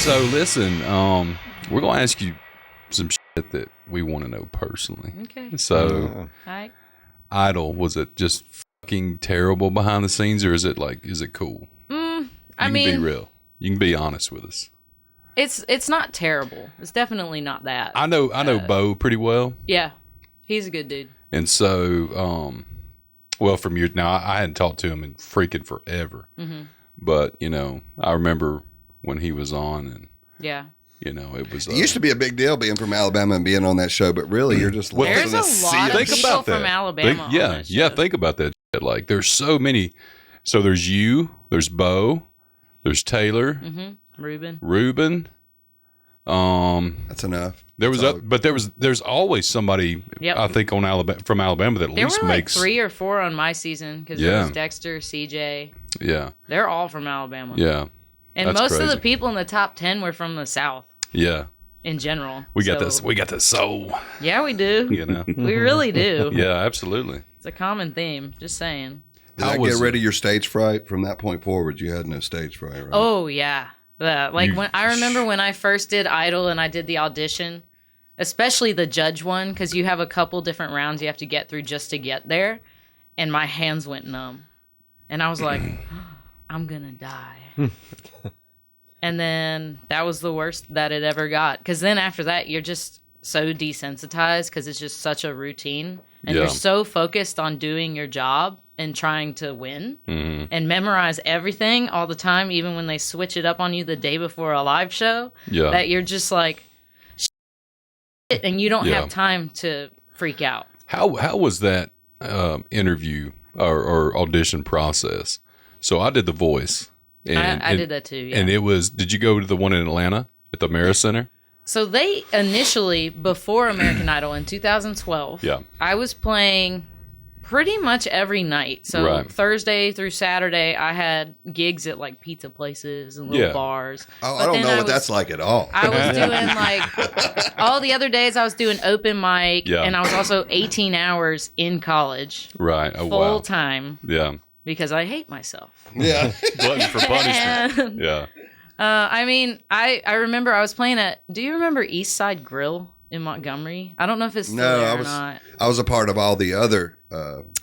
So listen, we're gonna ask you some shit that we want to know personally. Okay. So, All right. Idol, was it just fucking terrible behind the scenes, or is it cool? You can be real. You can be honest with us. It's not terrible. It's definitely not that. I know Bo pretty well. Yeah, he's a good dude. And so, well, from your now, I hadn't talked to him in freaking forever. Mm-hmm. But I remember when he was on, and yeah. It was. It used to be a big deal being from Alabama and being on that show, but really, you're just there's a lot of people from Alabama. On that show. Think about that. Shit. Like, there's so many. So there's you, there's Bo, there's Taylor, Ruben. That's enough. There's always somebody. Yep. I think from Alabama that at least makes 3 or 4 on my season because there was Dexter, CJ. Yeah, they're all from Alabama. Yeah. And That's most crazy. of the people in the top 10 were from the South. Yeah. In general. We got this soul. Yeah, we do. We really do. Yeah, absolutely. It's a common theme. Just saying. Did that get rid of your stage fright? From that point forward, you had no stage fright, right? Oh, yeah. When I remember when I first did Idol and I did the audition, especially the judge one, because you have a couple different rounds you have to get through just to get there. And my hands went numb. And I was like, I'm going to die. And then that was the worst that it ever got. Because then after that, you're just so desensitized because it's just such a routine. And you're so focused on doing your job and trying to win and memorize everything all the time, even when they switch it up on you the day before a live show, that you're just like, shit, and you don't have time to freak out. How was that interview or audition process? So I did The Voice. And I did that too, yeah. And did you go to the one in Atlanta at the Marist Center? So they initially, before American Idol in 2012, I was playing pretty much every night. So Thursday through Saturday, I had gigs at like pizza places and little bars. Oh, I don't know what that's like at all. I was doing like all the other days I was doing open mic and I was also 18 hours in college. Right. Oh, full time. Yeah. Because I hate myself. Yeah. Glutton for punishment. Yeah. I remember I was playing at, do you remember East Side Grill in Montgomery? I don't know if it's still there or not. I was a part of all the other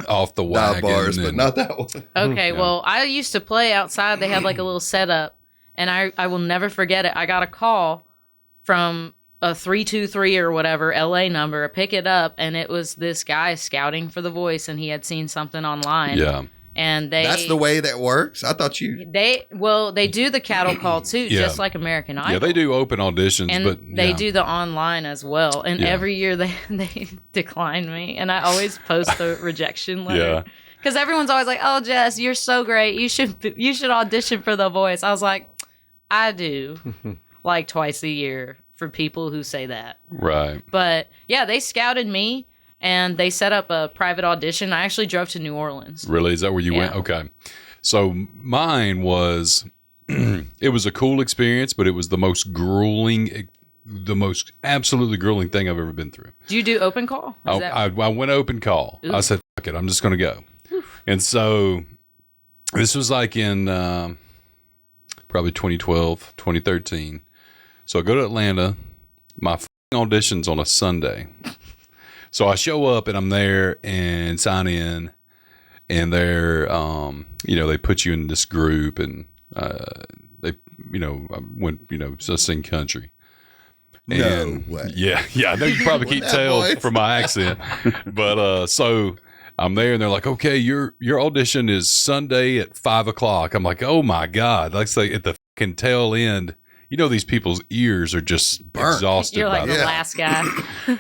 off the wagon bars, but not that one. Okay, well, I used to play outside. They had like a little setup, and I will never forget it. I got a call from a 323 or whatever LA number. I pick it up, and it was this guy scouting for The Voice, and he had seen something online. Yeah. And that's the way that works. I thought they do the cattle call too, just like American Idol. Yeah, they do open auditions, and but they do the online as well. And every year they decline me, and I always post the rejection letter because everyone's always like, "Oh, Jess, you're so great. You should audition for The Voice." I was like, I do like twice a year for people who say that. Right. But yeah, they scouted me. And they set up a private audition. I actually drove to New Orleans. Really? Is that where you went? Okay. So mine was, it was a cool experience, but it was the most absolutely grueling thing I've ever been through. Do you do open call? I went open call. Ooh. I said, fuck it, I'm just going to go. Oof. And so this was like in probably 2012, 2013. So I go to Atlanta. My audition's on a Sunday. So I show up and I'm there and sign in, and they're, they put you in this group, and they, I went, to sing country. And, no way. Yeah. I know you probably can't tell from my accent, but so I'm there and they're like, okay, your audition is Sunday at 5:00. I'm like, oh my God, let's say at the fucking tail end. These people's ears are just exhausted. You're like the last guy.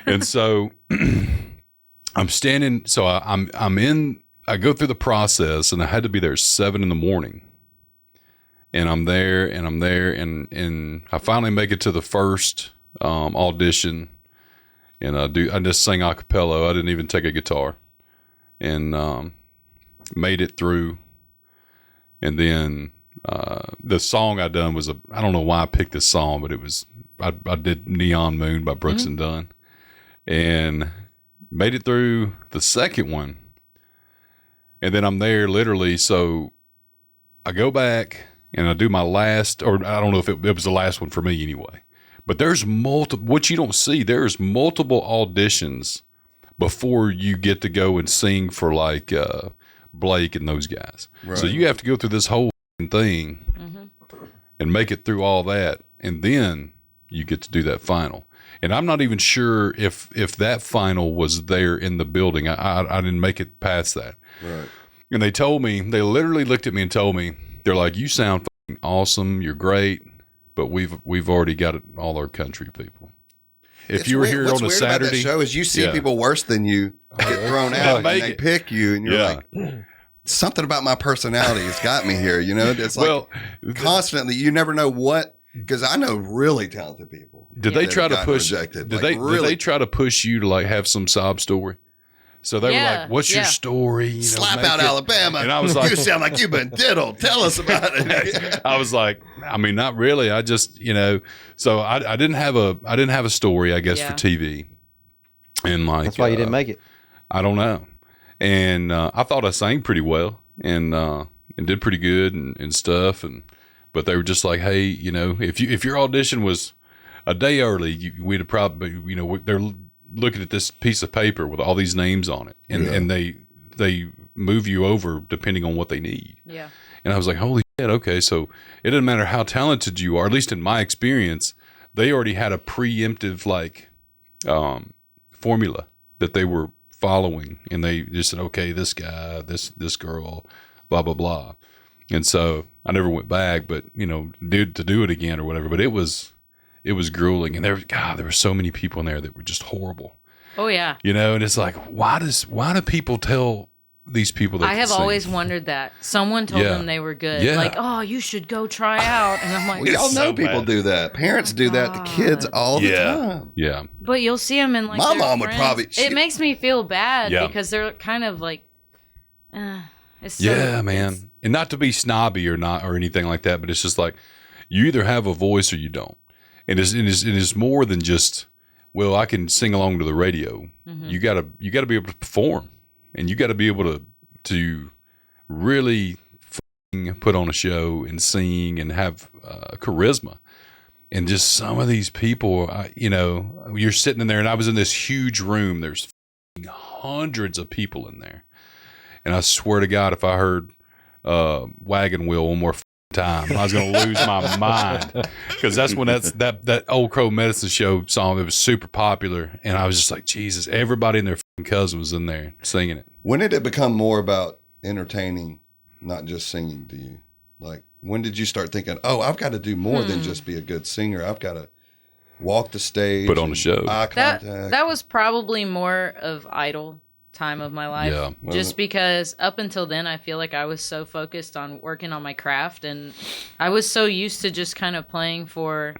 And so I'm standing. So I'm in. I go through the process, and I had to be there at 7 a.m. And I'm there, and I finally make it to the first audition, and I just sang a cappella. I didn't even take a guitar, and made it through, and then. The song I done was I don't know why I picked this song, but it was I did Neon Moon by Brooks and Dunn, and made it through the second one, and then I'm there literally. So I go back and I do my last, or I don't know if it was the last one for me anyway. But there's multiple. What you don't see, there's multiple auditions before you get to go and sing for like Blake and those guys. Right. So you have to go through this whole thing and make it through all that, and then you get to do that final. And I'm not even sure if that final was there in the building. I didn't make it past that. Right. And they told me, they literally looked at me and told me, they're like, "You sound fucking awesome. You're great, but we've already got all our country people. If you were here on a Saturday, about that show is you see people worse than you get thrown out, and they pick you, and you're like, something about my personality has got me here. You know, it's like constantly. You never know what, because I know really talented people. Did they try to push? Did they try to push you to like have some sob story? So they were like, "What's your story?" You know, slap out Alabama. And I was like, "You sound like you've been diddled. Tell us about it." I was like, I mean, not really. I just, so I didn't have a story, I guess, for TV. And like, that's why you didn't make it. I don't know. And I thought I sang pretty well and did pretty good and stuff. But they were just like, "Hey, if your audition was a day early, we'd have probably, they're looking at this piece of paper with all these names on it, and they move you over depending on what they need." Yeah. And I was like, "Holy shit, okay." So it doesn't matter how talented you are, at least in my experience, they already had a preemptive formula that they were following, and they just said, "Okay, this guy, this girl, blah blah blah." And so I never went back, but to do it again or whatever. But it was grueling, and there were so many people in there that were just horrible. Oh yeah. And it's like, why do people tell these people that I have always wondered that. Someone told them they were good. Yeah. Like, "Oh, you should go try out." And I'm like, we all know people do that. Parents do that to kids all the time. Yeah. But you'll see them in like my their mom friends. would probably. It makes me feel bad because they're kind of like, it's so, man. And not to be snobby or anything like that, but it's just like you either have a voice or you don't. And it's more than just, well, I can sing along to the radio. Mm-hmm. You gotta be able to perform, and you gotta be able to really put on a show and sing and have charisma. And just some of these people, you're sitting in there, and I was in this huge room. There's hundreds of people in there, and I swear to God, if I heard Wagon Wheel one more time, I was going to lose my mind, because that's when that Old Crow Medicine Show song that was super popular, and I was just like, Jesus, everybody and their cousin was in there singing it. When did it become more about entertaining, not just singing to you? Like, when did you start thinking, "Oh, I've got to do more than just be a good singer. I've got to walk the stage, put on a show"? Eye contact. That was probably more of idle time of my life. Yeah. Just because up until then, I feel like I was so focused on working on my craft, and I was so used to just kind of playing for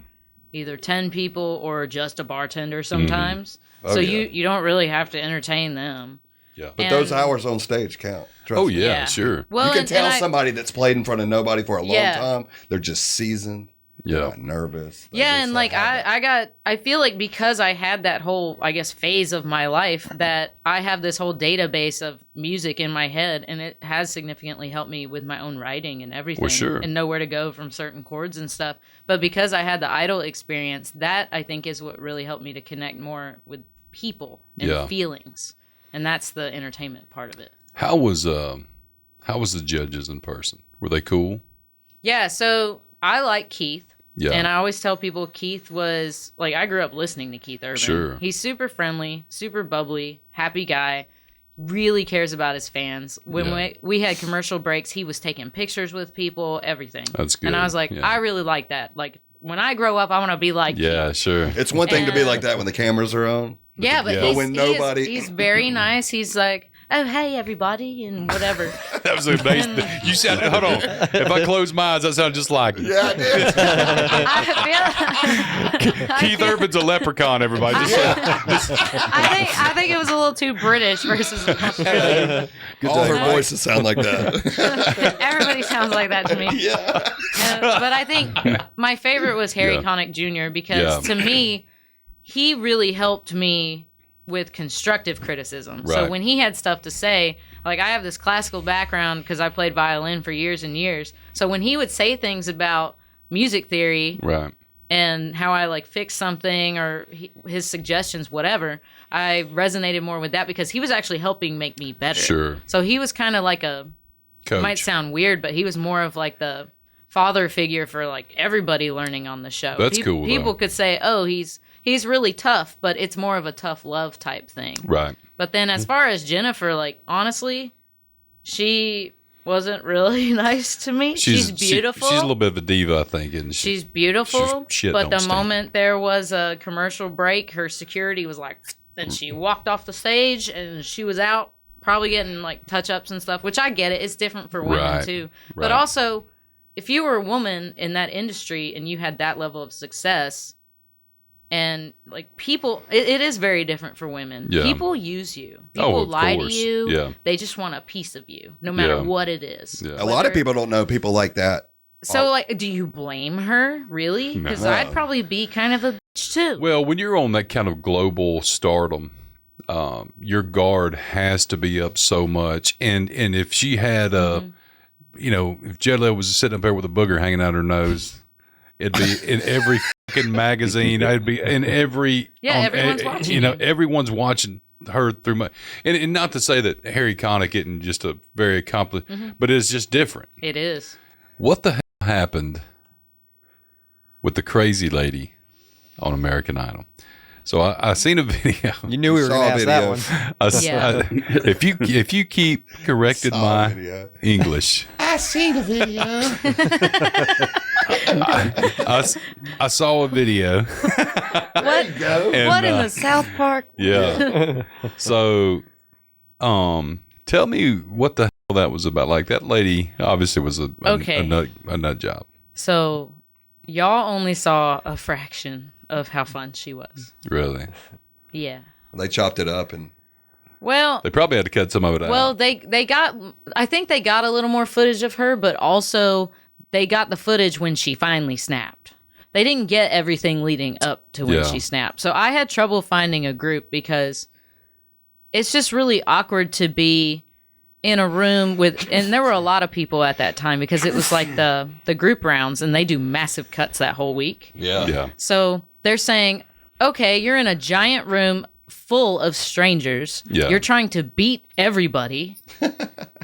either 10 people or just a bartender sometimes. Mm-hmm. You don't really have to entertain them. Yeah. But those hours on stage count. Trust me. Sure. Well, you can tell somebody that's played in front of nobody for a long time, they're just seasoned. Yeah. They're not nervous. And like I feel like because I had that whole, I guess, phase of my life, that I have this whole database of music in my head, and it has significantly helped me with my own writing and everything. Well, sure. And know where to go from certain chords and stuff. But because I had the Idol experience, that I think is what really helped me to connect more with people and feelings. And that's the entertainment part of it. How was the judges in person? Were they cool? Yeah, so I like Keith. Yeah. And I always tell people Keith was, like, I grew up listening to Keith Urban. Sure. He's super friendly, super bubbly, happy guy, really cares about his fans. When we had commercial breaks, he was taking pictures with people, everything. That's good. And I was like, I really like that. Like, when I grow up, I want to be like Keith. Sure. It's one thing to be like that when the cameras are on. Yeah, but he's very nice. He's like, "Oh, hey, everybody," and whatever. That was amazing. You sounded, hold on. If I close my eyes, that sounded just like it. Yeah, I did. Keith Urban's a leprechaun, everybody. I think it was a little too British versus Australian. All her voices sound like that. Everybody sounds like that to me. Yeah. But I think my favorite was Harry Connick Jr. because to me, he really helped me with constructive criticism. Right. So when he had stuff to say, like I have this classical background because I played violin for years and years. So when he would say things about music theory Right. and how I like fix something or his suggestions, whatever, I resonated more with that because he was actually helping make me better. Sure. So he was kind of like a, Coach. it might sound weird, but he was more of like the father figure for like everybody learning on the show. That's cool, though. People could say, oh, he's really tough, but it's more of a tough love type thing. Right. But then as far as Jennifer, like honestly, she wasn't really nice to me. She's beautiful. She's a little bit of a diva, I think, isn't she? She's beautiful. Shit But don't the stink. moment there was a commercial break, her security was like, and she walked off the stage and she was out probably getting like touch-ups and stuff, which I get it. It's different for women Right. too. Right. But also, if you were a woman in that industry and you had that level of success, and like people, it is very different for women. Yeah. People use you. Oh, People of lie course. to you. Yeah. They just want a piece of you, no matter Yeah. what it is. Yeah. A lot of people don't know people like that. So, like, do you blame her, really? Because No. I'd probably be kind of a bitch, too. Well, when you're on that kind of global stardom, your guard has to be up so much. And if she had if J-Lo was sitting up there with a booger hanging out her nose, it'd be in every fucking magazine. I'd be in every. Yeah, everyone's watching You know, you. everyone's watching her through my. And not to say that Harry Connick isn't just a very accomplished, but it's just different. It is. What the hell happened with the crazy lady on American Idol? So I seen a video. You knew we were going to ask that one. Yeah. If you keep correcting Saw a my video. English, I seen the video. I saw a video. What? And, What in the South Park? Yeah. So, tell me what the hell that was about. Like that lady obviously was a nut job. So, y'all only saw a fraction of how fun she was. Really? Yeah. They chopped it up and Well, They probably had to cut some of it out. well, they got. I think they got a little more footage of her, but also they got the footage when she finally snapped. They didn't get everything leading up to when Yeah. she snapped. So I had trouble finding a group because it's just really awkward to be in a room with, and there were a lot of people at that time because it was like the group rounds and they do massive cuts that whole week. Yeah. So they're saying, okay, you're in a giant room full of strangers. Yeah. You're trying to beat everybody.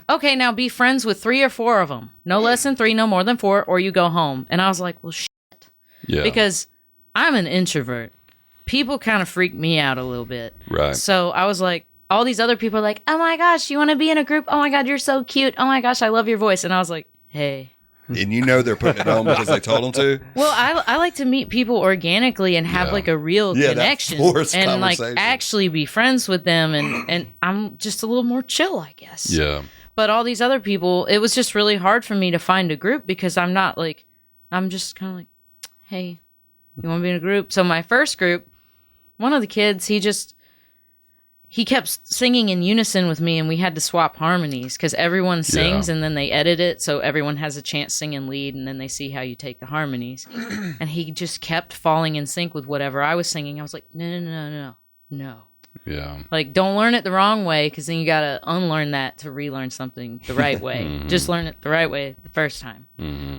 Okay, now be friends with 3 or 4 of them. No less than 3, no more than 4, or you go home. And I was like, well, Yeah. because I'm an introvert. People kind of freak me out a little bit. Right. So I was like, all these other people are like, oh my gosh, you want to be in a group? Oh my God, you're so cute. Oh my gosh, I love your voice. And I was like, hey. and they're putting it on because they told them to. Well, I like to meet people organically and have Yeah. like a real Yeah, that connection forced and like conversation. actually be friends with them. And I'm just a little more chill, I guess. Yeah. But all these other people, it was just really hard for me to find a group because I'm not like, I'm just kind of like, hey, you want to be in a group? So my first group, one of the kids, he kept singing in unison with me and we had to swap harmonies because everyone sings and then they edit it so everyone has a chance singing lead and then they see how you take the harmonies. And he just kept falling in sync with whatever I was singing. I was like, no. Yeah. Like, don't learn it the wrong way because then you got to unlearn that to relearn something the right way. Just learn it the right way the first time.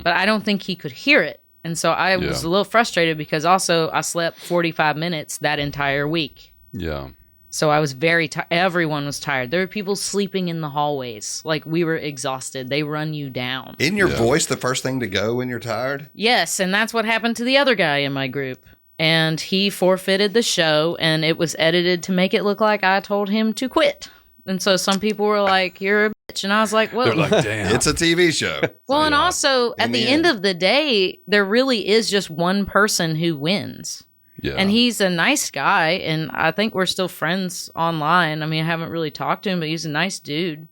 But I don't think he could hear it. And so I was Yeah. a little frustrated because also I slept 45 minutes that entire week. Yeah. So I was very tired. Everyone was tired. There were people sleeping in the hallways. Like, we were exhausted. They run you down. Isn't your Yeah. voice the first thing to go when you're tired? Yes, and that's what happened to the other guy in my group. And he forfeited the show, and it was edited to make it look like I told him to quit. And so some people were like, you're a bitch. And I was like, well, They're like, damn. It's a TV show. well, and yeah. also at In the the end end. of the day, there really is just one person who wins. yeah. And he's a nice guy, and I think we're still friends online. I mean, I haven't really talked to him, but he's a nice dude.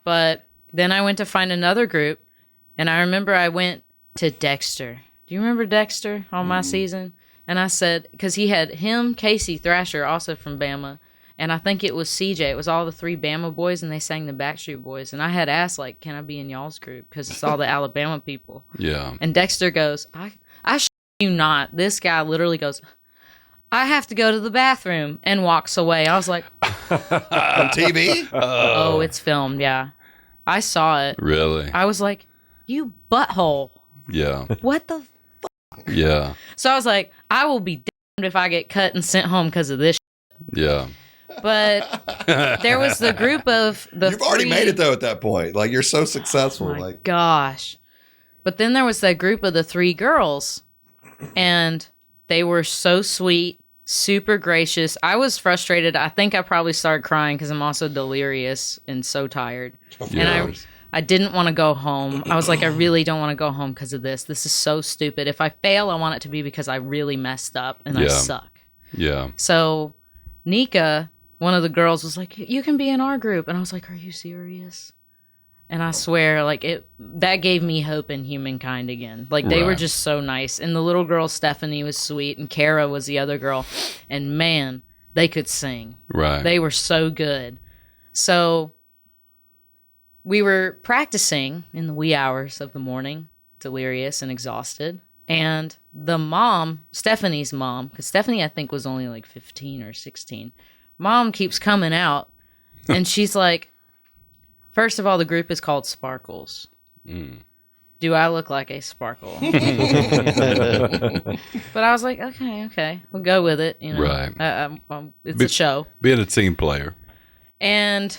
But then I went to find another group, and I remember I went to Dexter. Do you remember Dexter on my season? And I said, because he had him, Casey Thrasher, also from Bama, and I think it was CJ. It was all the 3 Bama boys, and they sang the Backstreet Boys. And I had asked, like, can I be in y'all's group? Because it's all the Alabama people. Yeah. And Dexter goes, I you not. This guy literally goes, I have to go to the bathroom, and walks away. I was like, On TV? oh, it's filmed, yeah. I saw it. Really? I was like, you butthole. Yeah. What the Yeah. So I was like, I will be damned if I get cut and sent home because of this Yeah. But there was the group of the You've already made it, though, at that point. Like, you're so successful. Oh my gosh. But then there was that group of the 3 girls, and they were so sweet, super gracious. I was frustrated. I think I probably started crying because I'm also delirious and so tired. Yeah. And I didn't want to go home. I was like, I really don't want to go home because of this. This is so stupid. If I fail, I want it to be because I really messed up and I suck. Yeah. So Nika, one of the girls, was like, you can be in our group. And I was like, are you serious? And I swear, like, that gave me hope in humankind again. Like, they were just so nice. And the little girl, Stephanie, was sweet. And Kara was the other girl. And man, they could sing. Right. They were so good. So we were practicing in the wee hours of the morning, delirious and exhausted. And the mom, Stephanie's mom, because Stephanie, I think, was only like 15 or 16. Mom keeps coming out. And she's like, first of all, the group is called Sparkles. Do I look like a sparkle? But I was like, okay, we'll go with it. You know, Right. It's a show. Being a team player. And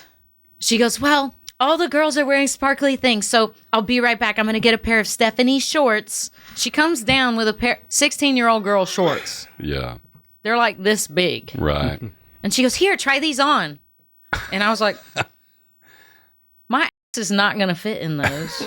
she goes, well, all the girls are wearing sparkly things, so I'll be right back. I'm going to get a pair of Stephanie shorts. She comes down with a pair 16-year-old girl shorts. Yeah. They're like this big. Right. And she goes, here, try these on. And I was like, my ass is not going to fit in those.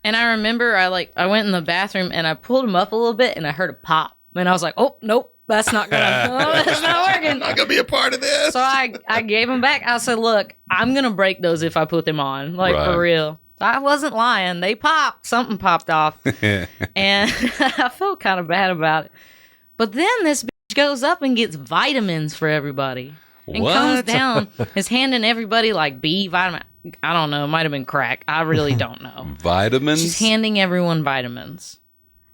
And I remember I went in the bathroom and I pulled them up a little bit and I heard a pop. And I was like, oh, nope, that's not that's not working. Not going to be a part of this. So I gave them back. I said, look, I'm going to break those if I put them on. Like, for real. So I wasn't lying. They popped. Something popped off. And I felt kind of bad about it. But then this bitch goes up and gets vitamins for everybody. And comes down, is handing everybody like B vitamin. I don't know. It might have been crack. I really don't know. Vitamins? She's handing everyone vitamins.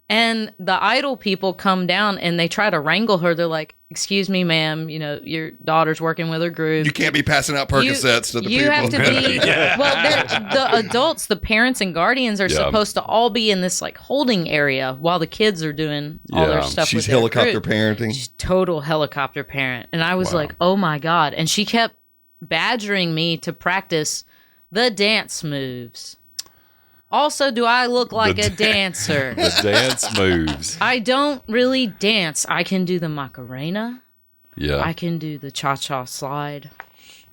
And the Idol people come down and they try to wrangle her. They're like, excuse me, ma'am, you know, your daughter's working with her group. You can't be passing out Percocets to the people. You have to be, well, the adults, the parents and guardians are supposed to all be in this like holding area while the kids are doing all their stuff She's with their helicopter group. parenting. She's total helicopter parent. And I was like, oh my God. And she kept badgering me to practice the dance moves. Also, do I look like a dancer? The dance moves. I don't really dance. I can do the Macarena. Yeah. I can do the cha-cha slide.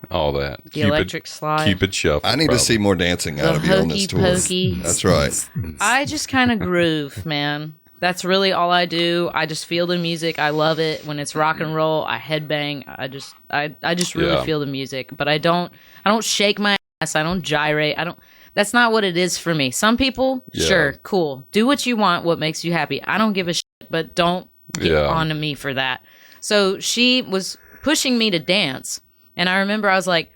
All that. The electric slide. Cupid shuffle. I need to see more dancing out of you on this tour. Hokey pokey. That's right. I just kind of groove, man. That's really all I do. I just feel the music. I love it. When it's rock and roll, I headbang. I just really feel the music. But I don't shake my ass. I don't gyrate. That's not what it is for me. Some people, sure, cool. Do what you want, what makes you happy. I don't give a shit, but don't get on to me for that. So she was pushing me to dance. And I remember I was like,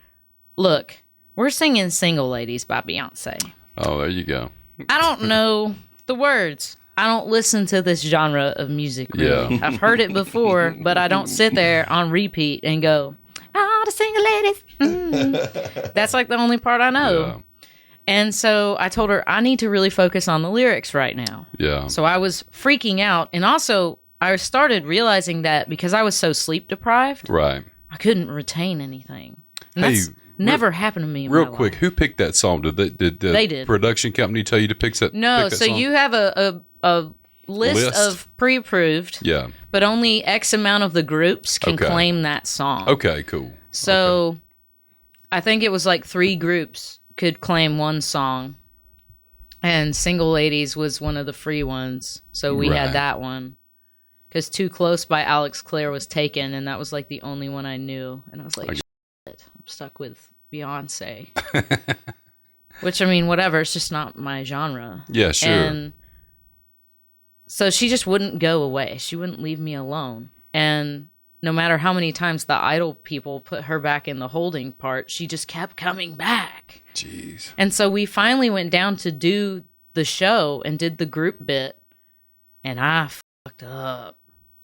look, we're singing Single Ladies by Beyonce. Oh, there you go. I don't know the words. I don't listen to this genre of music, really. I've heard it before, but I don't sit there on repeat and go, oh, the Single Ladies. That's like the only part I know. Yeah. And so I told her, I need to really focus on the lyrics right now. Yeah. So I was freaking out. And also, I started realizing that because I was so sleep deprived, Right. I couldn't retain anything. And Hey, that's never happened to me in Real my quick, life. who picked that song? Did the They did. production company tell you to pick that? No, pick that so song? you have a list of pre-approved, Yeah. but only X amount of the groups can claim that song. Okay, cool. So I think it was like 3 groups could claim one song, and Single Ladies was one of the free ones, so we had that one because Too Close by Alex Clare was taken, and that was like the only one I knew, and I was like, shit, I'm stuck with Beyonce. Which, I mean, whatever, it's just not my genre. Yeah, sure. And so she just wouldn't go away. She wouldn't leave me alone. And no matter how many times the Idol people put her back in the holding part, she just kept coming back. Jeez. And so we finally went down to do the show and did the group bit. And I fucked up.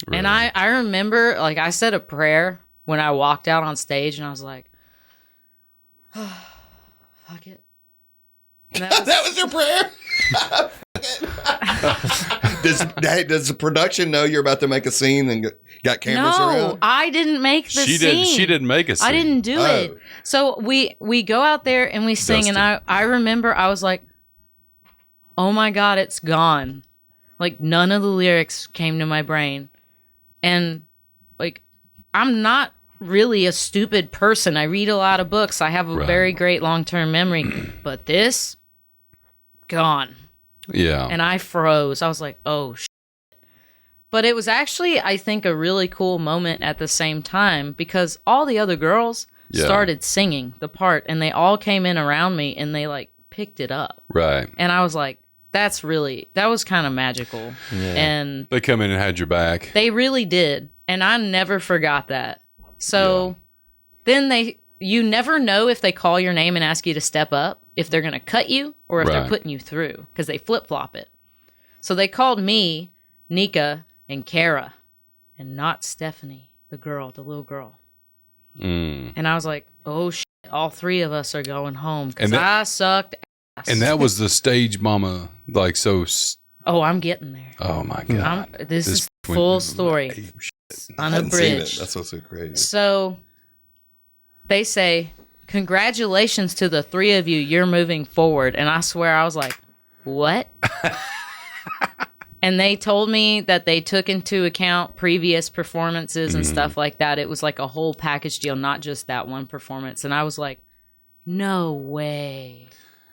Really? And I remember, like, I said a prayer when I walked out on stage, and I was like, oh, fuck it. That was your prayer? Does the production know you're about to make a scene and got cameras around? No, I didn't make the scene. She didn't make a scene. I didn't do it. So we go out there and we sing, Dustin. and I remember I was like, oh my God, it's gone. Like, none of the lyrics came to my brain. And, like, I'm not really a stupid person. I read a lot of books. I have a very great long-term memory. But this, gone. Yeah. And I froze. I was like, oh, shit. But it was actually, I think, a really cool moment at the same time, because all the other girls started singing the part, and they all came in around me, and they, like, picked it up. Right. And I was like, that was kind of magical. Yeah. And they come in and had your back. They really did. And I never forgot that. So then you never know if they call your name and ask you to step up, if they're going to cut you or if they're putting you through, because they flip-flop it. So they called me, Nika, and Kara, and not Stephanie, the little girl. And I was like, oh, shit, all three of us are going home, because I sucked ass. And that was the stage mama, like, so... Oh, I'm getting there. Oh, my God. This is full story. Unabridged. That's what's so crazy. So they say, congratulations to the three of you. You're moving forward. And I swear I was like, what? And they told me that they took into account previous performances and stuff like that. It was like a whole package deal, not just that one performance. And I was like, no way.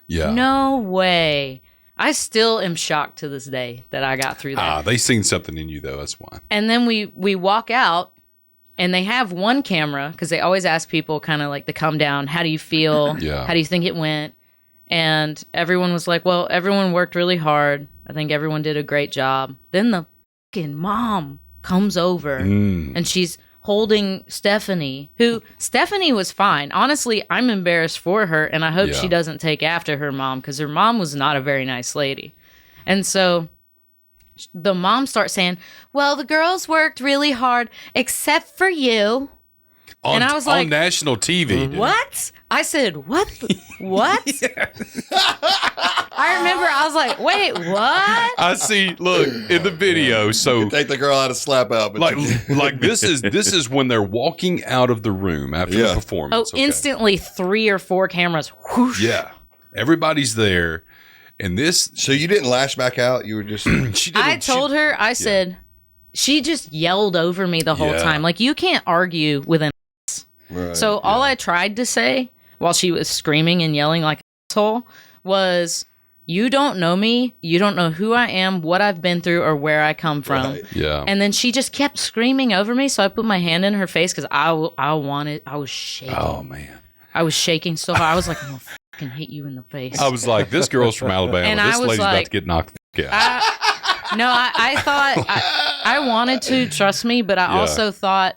Yeah. No way. I still am shocked to this day that I got through that. They seen something in you, though. That's why. And then we walk out, and they have one camera, because they always ask people kind of like to come down. How do you feel? Yeah. How do you think it went? And everyone was like, well, everyone worked really hard. I think everyone did a great job. Then the fucking mom comes over, and she's holding Stephanie, Stephanie was fine. Honestly, I'm embarrassed for her, and I hope she doesn't take after her mom, because her mom was not a very nice lady. And so the mom starts saying, well, the girls worked really hard, except for you. And I was like, on national TV. What? I said, what? What? I remember I was like, wait, what? I see, look, in the video, so take the girl out of slap out. But like this is when they're walking out of the room after the performance. Oh, instantly 3 or 4 cameras. Whoosh. Yeah. Everybody's there. And this... So you didn't lash back out? You were just... I told her, I said, she just yelled over me the whole time. Like, you can't argue with an ass. Right, so all I tried to say while she was screaming and yelling like an asshole was, you don't know me. You don't know who I am, what I've been through, or where I come from. Right. Yeah. And then she just kept screaming over me. So I put my hand in her face because I was shaking. Oh, man. I was shaking so hard. I was like, I'm going to fucking hit you in the face. I was like, this girl's from Alabama. And this I was lady's like, about to get knocked out. I thought, I wanted to, trust me, but I also thought,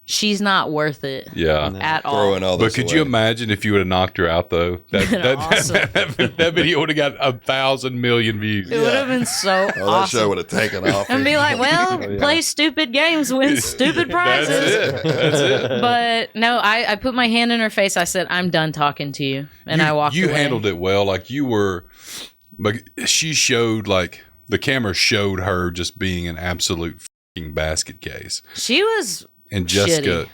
she's not worth it at all. But could you imagine if you would have knocked her out, though? That video would have got 1,000 million views. It would have been so awesome. That show would have taken off. And be like, well, play stupid games, win stupid prizes. That's it. But no, I put my hand in her face. I said, I'm done talking to you. And I walked away. You handled it well. Like you were, but she showed, like, the camera showed her just being an absolute fucking basket case. She was... And Jessica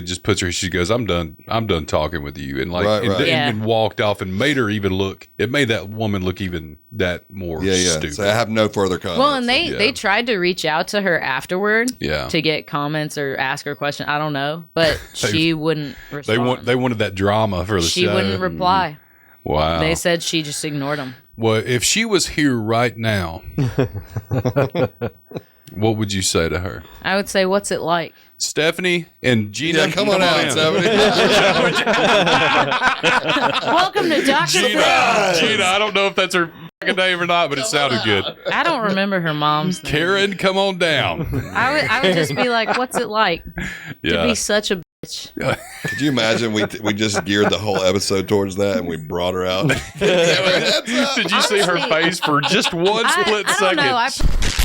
just puts her. She goes, "I'm done talking with you," and like, and walked off, and made her even look. It made that woman look even that more stupid. So I have no further comments. Well, and they tried to reach out to her afterward, to get comments or ask her a question. I don't know, but she wouldn't respond. They wanted that drama for the show. She wouldn't reply. Wow. They said she just ignored them. Well, if she was here right now, what would you say to her? I would say, what's it like? Stephanie and Gina. Yeah, come on out, Stephanie. Welcome to Dr. Gina, I don't know if that's her fucking name or not, but it sounded good. I don't remember her mom's name. Karen, come on down. I would just be like, what's it like to be such a bitch? Could you imagine we just geared the whole episode towards that and we brought her out? Did you see her face for just one split second? I don't know.